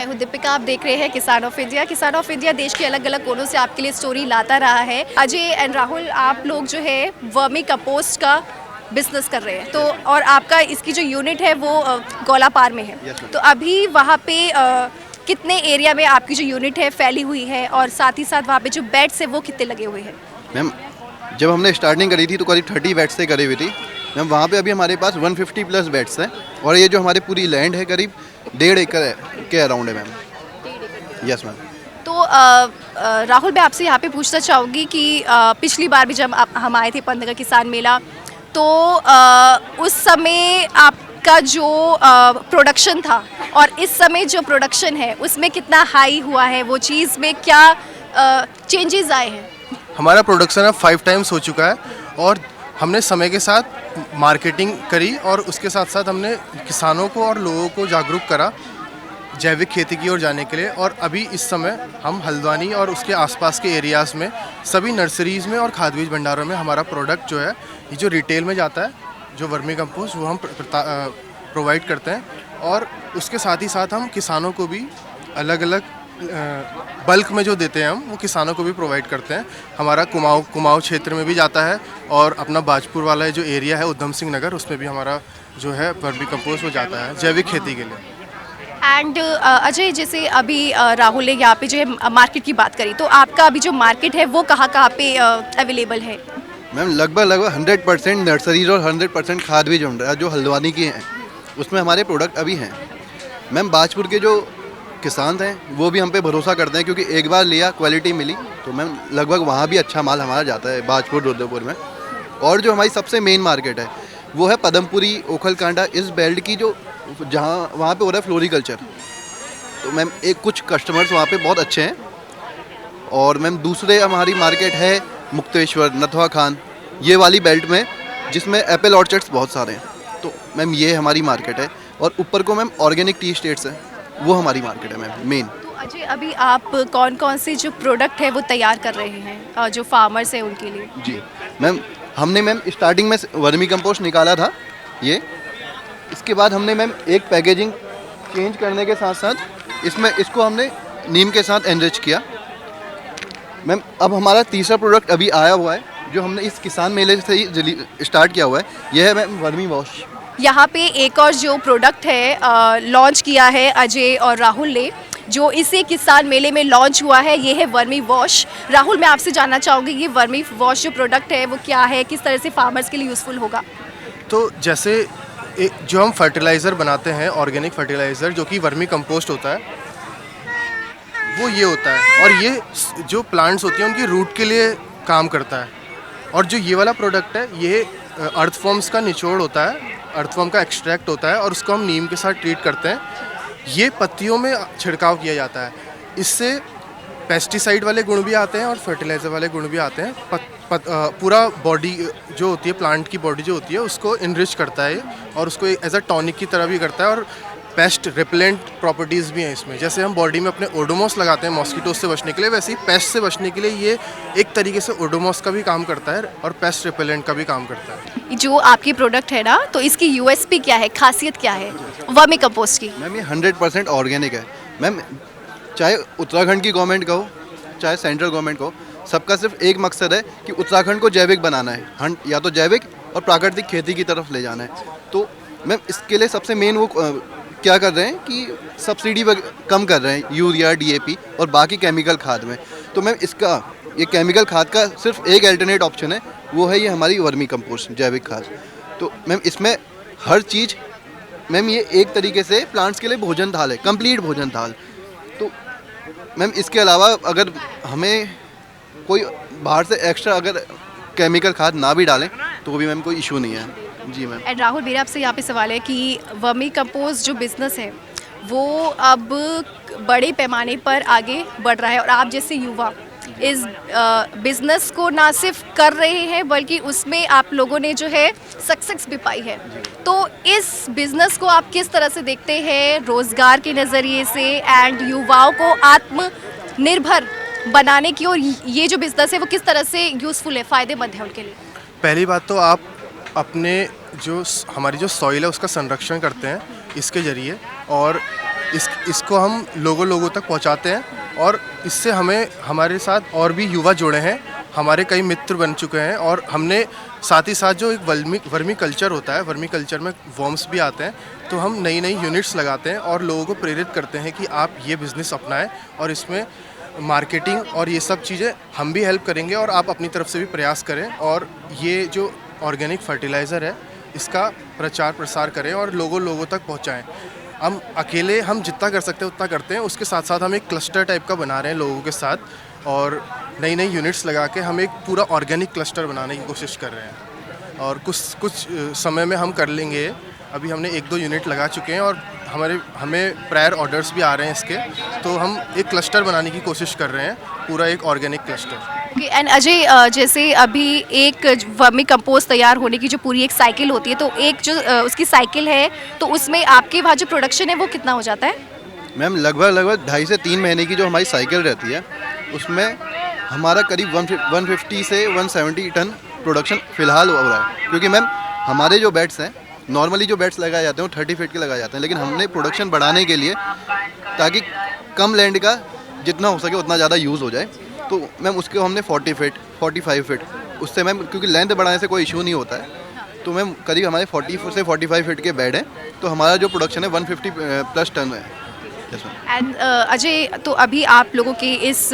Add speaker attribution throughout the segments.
Speaker 1: मैं हूं दीपिका। आप देख रहे हैं किसान ऑफ इंडिया। किसान ऑफ इंडिया देश के अलग अलग कोनों से आपके लिए स्टोरी लाता रहा है। अजय एंड राहुल, आप लोग जो है वर्मी कंपोस्ट का बिजनेस कर रहे हैं, तो और आपका इसकी जो यूनिट है वो गौलापार में है। तो अभी वहाँ पे कितने एरिया में आपकी जो यूनिट है फैली हुई है, और साथ ही साथ वहाँ पे जो बेड्स है वो कितने लगे हुए हैं?
Speaker 2: मैम, जब हमने स्टार्टिंग करी थी तो करीब 30 बेड्स से करी हुई थी मैम। वहाँ पे अभी हमारे पास 150 प्लस बेड्स हैं, और ये जो हमारी पूरी लैंड है करीब 1.5 एकड़ के अराउंड है मैम। Yes ma'am.
Speaker 1: तो राहुल, मैं आपसे यहाँ पे पूछना चाहूँगी कि पिछली बार भी जब हम आए थे पंतनगर किसान मेला, तो उस समय आपका जो प्रोडक्शन था और इस समय जो प्रोडक्शन है उसमें कितना हाई हुआ है? वो चीज़ में क्या चेंजेस आए हैं?
Speaker 3: हमारा प्रोडक्शन अब 5 टाइम्स हो चुका है, और हमने समय के साथ मार्केटिंग करी, और उसके साथ साथ हमने किसानों को और लोगों को जागरूक करा जैविक खेती की ओर जाने के लिए। और अभी इस समय हम हल्द्वानी और उसके आसपास के एरियाज़ में सभी नर्सरीज़ में और खाद बीज भंडारों में हमारा प्रोडक्ट जो है, ये जो रिटेल में जाता है, जो वर्मी कंपोस्ट, वो हम प्रोवाइड करते हैं। और उसके साथ ही साथ हम किसानों को भी अलग अलग बल्क में जो देते हैं हम, वो किसानों को भी प्रोवाइड करते हैं। हमारा कुमाऊं क्षेत्र में भी जाता है, और अपना बाजपुर वाला जो एरिया है उधम सिंह नगर, उसमें भी हमारा जो है वर्मी कंपोस्ट वो जाता है जैविक खेती के लिए।
Speaker 1: एंड अजय, जैसे अभी राहुल ने यहाँ पे जो है मार्केट की बात करी, तो आपका अभी जो मार्केट है वो कहाँ कहाँ पे अवेलेबल है?
Speaker 2: मैम, लगभग 100% नर्सरीज और 100% खाद बीज भंडार जो हल्द्वानी की हैं उसमें हमारे प्रोडक्ट अभी हैं। मैम, बाजपुर के जो किसान हैं वो भी हम पे भरोसा करते हैं, क्योंकि एक बार लिया, क्वालिटी मिली, तो मैम लगभग वहाँ भी अच्छा माल हमारा जाता है बाजपुर रुद्रपुर में। और जो हमारी सबसे मेन मार्केट है वो है पदमपुरी, ओखलकांडा, इस बेल्ट की, जो जहाँ वहाँ पे हो रहा है फ्लोरिकल्चर। तो मैम एक कुछ कस्टमर्स वहाँ पे बहुत अच्छे हैं। और मैम दूसरे हमारी मार्केट है मुक्तेश्वर, नथवा खान, ये वाली बेल्ट में, जिसमें एप्पल ऑर्चर्ड्स बहुत सारे हैं। तो मैम ये हमारी मार्केट है। और ऊपर को मैम ऑर्गेनिक टी स्टेट्स है, वो हमारी मार्केट है मैम मेन।
Speaker 1: तो अजय, अभी आप कौन कौन से जो प्रोडक्ट है वो तैयार कर रहे हैं जो फार्मर्स हैं उनके लिए?
Speaker 2: जी मैम, हमने मैम स्टार्टिंग में वर्मी कंपोस्ट निकाला था ये। इसके बाद हमने मैम एक पैकेजिंग चेंज करने के साथ साथ इसको हमने नीम के साथ एनरिच किया। मैम अब हमारा तीसरा प्रोडक्ट अभी आया हुआ है, जो हमने इस किसान मेले से ही स्टार्ट किया हुआ है। यह है मैम वर्मी वॉश।
Speaker 1: यहाँ पे एक और जो प्रोडक्ट है लॉन्च किया है अजय और राहुल ने, जो इसी किसान मेले में लॉन्च हुआ है, ये है वर्मी वॉश। राहुल, मैं आपसे जानना चाहूँगी ये वर्मी वॉश जो प्रोडक्ट है वो क्या है, किस तरह से फार्मर्स के लिए यूज़फुल होगा?
Speaker 3: तो जैसे जो हम फर्टिलाइज़र बनाते हैं, ऑर्गेनिक फर्टिलाइज़र जो कि वर्मी कंपोस्ट होता है, वो ये होता है, और ये जो प्लांट्स होती हैं उनकी रूट के लिए काम करता है। और जो ये वाला प्रोडक्ट है, ये अर्थ फॉर्म्स का निचोड़ होता है, अर्थ फॉर्म का एक्सट्रैक्ट होता है, और उसको हम नीम के साथ ट्रीट करते हैं। ये पत्तियों में छिड़काव किया जाता है। इससे पेस्टिसाइड वाले गुण भी आते हैं और फर्टिलाइज़र वाले गुण भी आते हैं। पूरा बॉडी जो होती है, प्लांट की बॉडी जो होती है, उसको इनरिच करता है, और उसको एज अ टॉनिक की तरह भी करता है। और पेस्ट रिपेलेंट प्रॉपर्टीज़ भी हैं इसमें। जैसे हम बॉडी में अपने ओडोमॉस लगाते हैं मॉस्किटोज से बचने के लिए, वैसे ही पेस्ट से बचने के लिए ये एक तरीके से ओडोमॉस का भी काम करता है और पेस्ट रिपेलेंट का भी काम करता है।
Speaker 1: जो आपकी प्रोडक्ट है ना, तो इसकी यूएसपी क्या है, खासियत क्या है वर्मी कंपोस्ट की?
Speaker 2: मैम ये 100% ऑर्गेनिक है। मैम चाहे उत्तराखंड की गवर्नमेंट का हो, चाहे सेंट्रल गवर्नमेंट का हो, सबका सिर्फ एक मकसद है कि उत्तराखंड को जैविक बनाना है, या तो जैविक और प्राकृतिक खेती की तरफ ले जाना है। तो मैम इसके लिए सबसे मेन वो क्या कर रहे हैं कि सब्सिडी कम कर रहे हैं यूरिया, डीएपी और बाकी केमिकल खाद में। तो मैम इसका ये केमिकल खाद का सिर्फ एक अल्टरनेट ऑप्शन है, वो है ये हमारी वर्मी कंपोस्ट जैविक खाद। तो मैम इसमें हर चीज़, मैम ये एक तरीके से प्लांट्स के लिए भोजन थाल है, कंप्लीट भोजन थाल। तो मैम इसके अलावा अगर हमें कोई बाहर से एक्स्ट्रा अगर केमिकल खाद ना भी डालें तो भी मैम कोई इशू नहीं है। जी मैम।
Speaker 1: एंड राहुल, मेरा आपसे यहाँ पे सवाल है कि वर्मी कंपोस्ट जो बिज़नेस है वो अब बड़े पैमाने पर आगे बढ़ रहा है, और आप जैसे युवा इस बिज़नेस को ना सिर्फ कर रहे हैं बल्कि उसमें आप लोगों ने जो है सक्सेस भी पाई है। तो इस बिज़नेस को आप किस तरह से देखते हैं रोज़गार के नज़रिए से, एंड युवाओं को आत्मनिर्भर बनाने की, और ये जो बिज़नेस है वो किस तरह से यूज़फुल है, फ़ायदेमंद है उनके लिए?
Speaker 3: पहली बात तो आप अपने जो हमारी जो सॉइल है उसका संरक्षण करते हैं इसके ज़रिए, और इसको हम लोगों तक पहुंचाते हैं और इससे हमें हमारे साथ और भी युवा जुड़े हैं, हमारे कई मित्र बन चुके हैं। और हमने साथ ही साथ जो एक वर्मी कल्चर होता है, वर्मी कल्चर में वर्म्स भी आते हैं, तो हम नई नई यूनिट्स लगाते हैं और लोगों को प्रेरित करते हैं कि आप ये बिज़नेस अपनाएं और इसमें मार्केटिंग और ये सब चीज़ें हम भी हेल्प करेंगे और आप अपनी तरफ से भी प्रयास करें। और ये जो ऑर्गेनिक फर्टिलाइज़र है इसका प्रचार प्रसार करें और लोगों तक पहुंचाएं। हम जितना कर सकते हैं उतना करते हैं, उसके साथ साथ हम एक क्लस्टर टाइप का बना रहे हैं लोगों के साथ और नई नई यूनिट्स लगा के हम एक पूरा ऑर्गेनिक क्लस्टर बनाने की कोशिश कर रहे हैं और कुछ समय में हम कर लेंगे। अभी हमने 1-2 यूनिट लगा चुके हैं और हमें प्रायर ऑर्डर्स भी आ रहे हैं इसके, तो हम एक क्लस्टर बनाने की कोशिश कर रहे हैं, पूरा एक ऑर्गेनिक क्लस्टर।
Speaker 1: एंड अजय, जैसे अभी एक वर्मी कंपोस्ट तैयार होने की जो पूरी एक साइकिल होती है, तो एक जो उसकी साइकिल है, तो उसमें आपके वहाँ जो प्रोडक्शन है वो कितना हो जाता है?
Speaker 2: मैम लगभग 2.5 से 3 महीने की जो हमारी साइकिल रहती है उसमें हमारा करीब 150 से 170 टन प्रोडक्शन फ़िलहाल हो रहा है। क्योंकि मैम हमारे जो बेड्स हैं, नॉर्मली जो बेड्स लगाए जाते हैं वो 30 फीट के लगाए जाते हैं, लेकिन हमने प्रोडक्शन बढ़ाने के लिए ताकि कम लैंड का जितना हो सके उतना ज़्यादा यूज़ हो जाए, तो मैम उसके हमने 40 फीट 45 फीट उससे मैम, क्योंकि लेंथ बढ़ाने से कोई इशू नहीं होता है, तो मैम करीब हमारे 40 से 45 फीट के बेड हैं, तो हमारा जो प्रोडक्शन है 150 प्लस टन है।
Speaker 1: एंड अजय, तो अभी आप लोगों के इस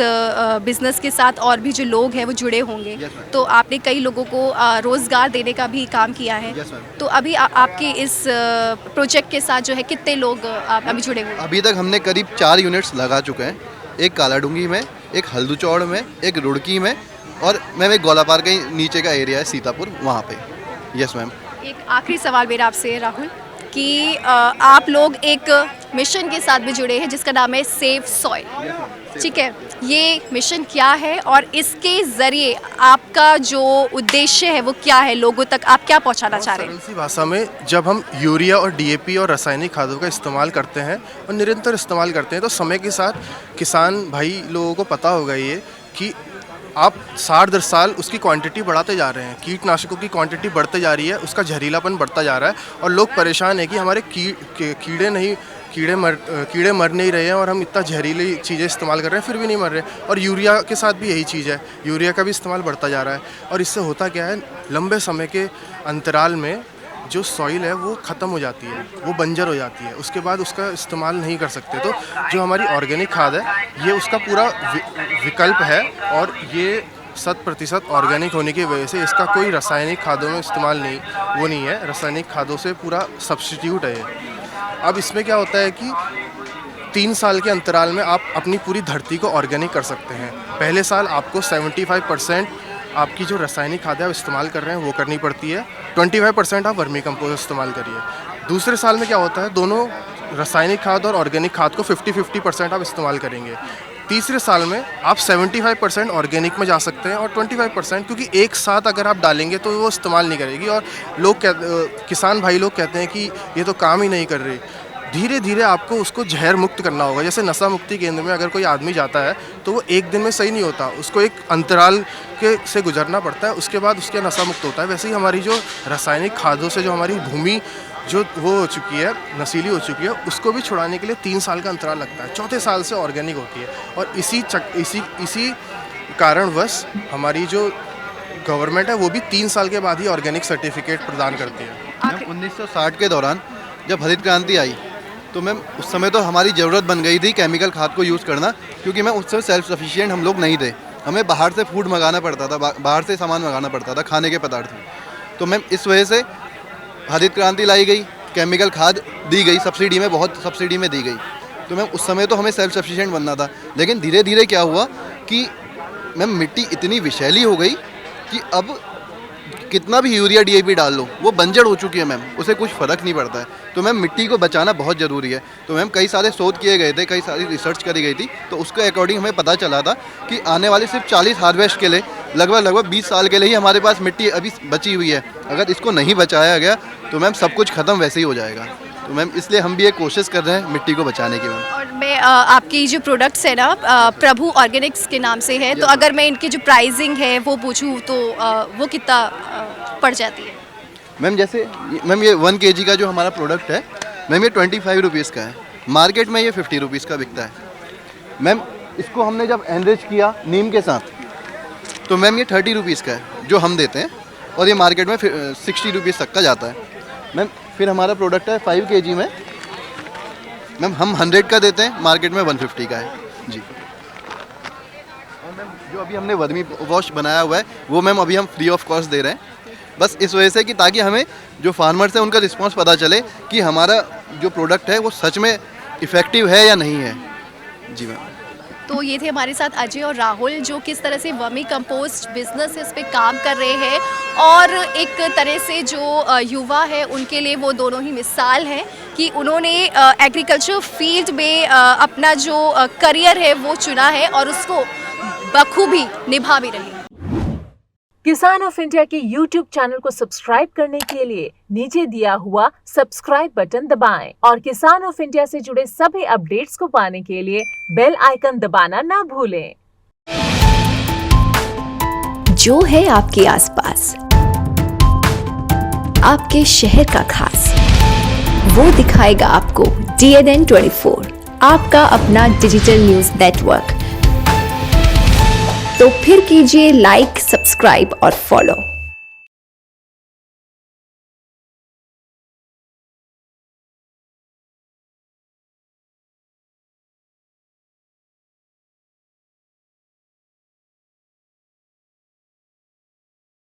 Speaker 1: बिज़नेस के साथ और भी जो लोग हैं वो जुड़े होंगे,
Speaker 2: Yes, ma'am.
Speaker 1: तो आपने कई लोगों को रोज़गार देने का भी काम किया है।
Speaker 2: Yes, ma'am.
Speaker 1: तो अभी आपके इस प्रोजेक्ट के साथ जो है कितने लोग आप अभी जुड़े हुए हैं?
Speaker 2: अभी तक हमने करीब 4 यूनिट्स लगा चुके हैं, एक कालाडूंगी में, एक हल्दूचौड़ में, एक रुड़की में और मैम एक गोलापार के नीचे का एरिया है सीतापुर, वहाँ पे। Yes ma'am.
Speaker 1: एक आखिरी सवाल मेरा आपसे राहुल कि आप लोग एक मिशन के साथ भी जुड़े हैं जिसका नाम है सेव सॉइल, ठीक है? ये मिशन क्या है और इसके ज़रिए आपका जो उद्देश्य है वो क्या है, लोगों तक आप क्या पहुंचाना चाह रहे हैं?
Speaker 3: सरल सी भाषा में, जब हम यूरिया और डीएपी और रासायनिक खादों का इस्तेमाल करते हैं और निरंतर इस्तेमाल करते हैं, तो समय के साथ किसान भाई लोगों को पता होगा ये कि आप साल दर साल उसकी क्वांटिटी बढ़ाते जा रहे हैं, कीटनाशकों की क्वांटिटी बढ़ते जा रही है, उसका जहरीलापन बढ़ता जा रहा है और लोग परेशान है कि हमारे कीड़े मर नहीं रहे हैं और हम इतना जहरीली चीज़ें इस्तेमाल कर रहे हैं फिर भी नहीं मर रहे। और यूरिया के साथ भी यही चीज़ है, यूरिया का भी इस्तेमाल बढ़ता जा रहा है और इससे होता क्या है, लंबे समय के अंतराल में जो सॉइल है वो ख़त्म हो जाती है, वो बंजर हो जाती है, उसके बाद उसका इस्तेमाल नहीं कर सकते। तो जो हमारी ऑर्गेनिक खाद है ये उसका पूरा विकल्प है और ये 100% ऑर्गेनिक होने की वजह से इसका कोई रासायनिक खादों में इस्तेमाल नहीं है, रासायनिक खादों से पूरा सब्स्टिट्यूट है ये। अब इसमें क्या होता है कि 3 साल के अंतराल में आप अपनी पूरी धरती को ऑर्गेनिक कर सकते हैं। पहले साल आपको 75% आपकी जो रासायनिक खाद है आप इस्तेमाल कर रहे हैं वो करनी पड़ती है, 25% आप वर्मी कंपोस्ट इस्तेमाल करिए। दूसरे साल में क्या होता है, दोनों रासायनिक खाद और ऑर्गेनिक खाद को 50-50% आप इस्तेमाल करेंगे। तीसरे साल में आप 75% ऑर्गेनिक में जा सकते हैं और 25%, क्योंकि एक साथ अगर आप डालेंगे तो वो इस्तेमाल नहीं करेगी और किसान भाई लोग कहते हैं कि ये तो काम ही नहीं कर रही। धीरे धीरे आपको उसको जहर मुक्त करना होगा। जैसे नशा मुक्ति केंद्र में अगर कोई आदमी जाता है तो वो एक दिन में सही नहीं होता, उसको एक अंतराल से गुजरना पड़ता है, उसके बाद उसके नशा मुक्त होता है। वैसे ही हमारी जो रासायनिक खादों से जो हमारी भूमि जो वो हो चुकी है, नशीली हो चुकी है, उसको भी छुड़ाने के लिए 3 साल का अंतराल लगता है। चौथे साल से ऑर्गेनिक होती है और इसी कारणवश हमारी जो गवर्नमेंट है वो भी 3 साल के बाद ही ऑर्गेनिक सर्टिफिकेट प्रदान करती है।
Speaker 2: मैम 1960 के दौरान जब हरित क्रांति आई तो मैम उस समय तो हमारी ज़रूरत बन गई थी केमिकल खाद को यूज़ करना, क्योंकि मैम उस समय सेल्फ सफिशिएंट हम लोग नहीं थे, हमें बाहर से फूड मंगाना पड़ता था, बाहर से सामान मंगाना पड़ता था खाने के पदार्थ। तो मैम इस वजह से हरित क्रांति लाई गई, केमिकल खाद दी गई सब्सिडी में, बहुत सब्सिडी में दी गई। तो मैम उस समय तो हमें सेल्फ सफिशिएंट बनना था, लेकिन धीरे धीरे क्या हुआ कि मैम मिट्टी इतनी विषैली हो गई कि अब कितना भी यूरिया डीएपी डाल लो वो बंजर हो चुकी है मैम, उसे कुछ फ़र्क नहीं पड़ता है। तो मैम मिट्टी को बचाना बहुत ज़रूरी है। तो मैम कई सारे शोध किए गए थे, कई सारी रिसर्च करी गई थी, तो उसके अकॉर्डिंग हमें पता चला था कि आने वाले सिर्फ 40 हार्वेस्ट के लिए लगभग 20 साल के लिए ही हमारे पास मिट्टी अभी बची हुई है। अगर इसको नहीं बचाया गया तो मैम सब कुछ ख़त्म वैसे ही हो जाएगा। तो मैम इसलिए हम भी एक कोशिश कर रहे हैं मिट्टी को बचाने की। मैम
Speaker 1: और मैं आपकी जो प्रोडक्ट्स है ना प्रभु ऑर्गेनिक्स के नाम से है, तो अगर मैं इनकी जो प्राइसिंग है वो पूछूं तो वो कितना पड़ जाती है?
Speaker 2: मैम जैसे मैम ये 1 kg का जो हमारा प्रोडक्ट है मैम ये 25 रुपीज़ का है मार्केट में ये 50 रुपीज़ का बिकता है। मैम इसको हमने जब एनरिच किया नीम के साथ तो मैम ये 30 रुपीज़ का है जो हम देते हैं, और ये मार्केट में 60 रुपीज़ तक का जाता है। मैम फिर हमारा प्रोडक्ट है 5 kg में, मैम हम 100 का देते हैं, मार्केट में 150 का है जी। और मैम जो अभी हमने वर्मी वॉश बनाया हुआ है वो मैम अभी हम फ्री ऑफ कॉस्ट दे रहे हैं, बस इस वजह से कि ताकि हमें जो फार्मर्स हैं उनका रिस्पांस पता चले कि हमारा जो प्रोडक्ट है वो सच में इफ़ेक्टिव है या नहीं है जी मैम।
Speaker 1: तो ये थे हमारे साथ अजय और राहुल जो किस तरह से वर्मी कंपोस्ट बिजनेस इस पे काम कर रहे हैं, और एक तरह से जो युवा है उनके लिए वो दोनों ही मिसाल हैं कि उन्होंने एग्रीकल्चर फील्ड में अपना जो करियर है वो चुना है और उसको बखूबी निभा भी रहे हैं।
Speaker 4: किसान ऑफ इंडिया के YouTube चैनल को सब्सक्राइब करने के लिए नीचे दिया हुआ सब्सक्राइब बटन दबाएं और किसान ऑफ इंडिया से जुड़े सभी अपडेट्स को पाने के लिए बेल आइकन दबाना ना भूलें।
Speaker 5: जो है आपके आसपास, आपके शहर का खास, वो दिखाएगा आपको DNN 24, आपका अपना डिजिटल न्यूज नेटवर्क। तो फिर कीजिए लाइक, सब्सक्राइब और फॉलो।